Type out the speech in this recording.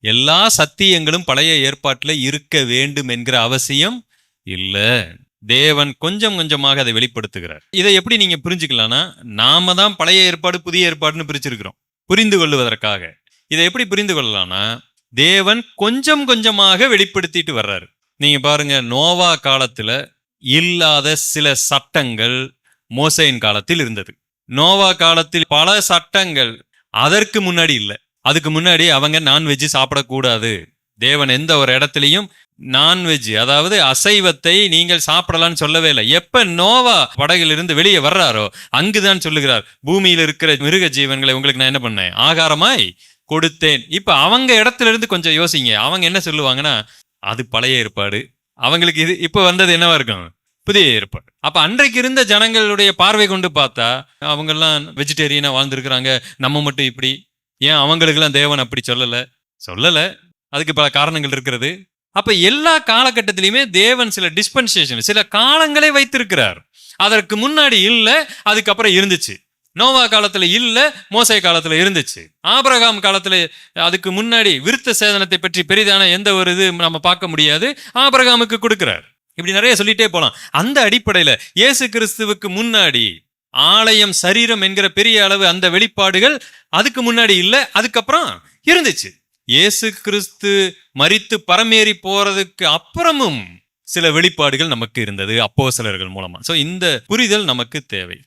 எல்லா சத்தியங்களும் பழைய ஏற்பாட்டில் இருக்க வேண்டும் என்கிற அவசியம் இல்ல. தேவன் கொஞ்சம் கொஞ்சமாக அதை வெளிப்படுத்துகிறார். இதை எப்படி நீங்க புரிஞ்சுக்கலாம்னா, நாம தான் பழைய ஏற்பாடு புதிய ஏற்பாடுன்னு பிரிச்சிருக்கிறோம் புரிந்து கொள்வதற்காக. இதை எப்படி புரிந்து கொள்ளலாம்னா, தேவன் கொஞ்சம் கொஞ்சமாக வெளிப்படுத்திட்டு வர்றாரு. நீங்க பாருங்க, நோவா காலத்துல இல்லாத சில சட்டங்கள் மோசேயின் காலத்தில் இருந்தது. நோவா காலத்தில் பல சட்டங்கள் அதற்கு முன்னாடி இல்லை. அதுக்கு முன்னாடி அவங்க நான்வெஜ் சாப்பிடக்கூடாது. தேவன் எந்த ஒரு இடத்துலையும் நான்வெஜ், அதாவது அசைவத்தை நீங்கள் சாப்பிடலான்னு சொல்லவே இல்லை. எப்ப நோவா படகிலிருந்து வெளியே வர்றாரோ அங்குதான் சொல்லுகிறார், பூமியில் இருக்கிற மிருக ஜீவன்களை உங்களுக்கு நான் என்ன பண்ணேன், ஆகாரமாய் கொடுத்தேன். இப்ப அவங்க இடத்துல இருந்து கொஞ்சம் யோசிங்க. அவங்க என்ன சொல்லுவாங்கன்னா, அது பழைய ஏற்பாடு, அவங்களுக்கு இது இப்ப வந்தது என்னவா இருக்கும், புதிய ஏற்பாடு. அப்ப அன்றைக்கு இருந்த ஜனங்களுடைய பார்வை கொண்டு பார்த்தா அவங்கெல்லாம் வெஜிடேரியனா வாழ்ந்துருக்கிறாங்க, நம்ம மட்டும் இப்படி. ஏன் அவங்களுக்கெல்லாம் தேவன் அப்படி சொல்லல. அதுக்கு பல காரணங்கள் இருக்கிறது. அப்ப எல்லா காலகட்டத்திலையுமே தேவன் சில டிஸ்பென்சேஷன், சில காலங்களை வைத்திருக்கிறார். அதற்கு முன்னாடி இல்ல, அதுக்கப்புறம் இருந்துச்சு. நோவா காலத்துல இல்ல, மோசே காலத்துல இருந்துச்சு. ஆபிரகாம் காலத்துல, அதுக்கு முன்னாடி விருத்த சேதனத்தை பற்றி பெரிதான எந்த ஒரு இது நம்ம பார்க்க முடியாது, ஆபிரகாமுக்கு கொடுக்கிறார். இப்படி நிறைய சொல்லிட்டே போலாம். அந்த அடிப்படையில இயேசு கிறிஸ்துவுக்கு முன்னாடி ஆலயம், சரீரம் என்கிற பெரிய அளவு அந்த வெளிப்பாடுகள் அதுக்கு முன்னாடி இல்ல, அதுக்கப்புறம் இருந்துச்சு. இயேசு கிறிஸ்து மரித்து பரமேறி போறதுக்கு அப்புறமும் சில வெளிப்பாடுகள் நமக்கு இருந்தது அப்போஸ்தலர்கள் மூலமா. சோ இந்த புரிதல் நமக்கு தேவை.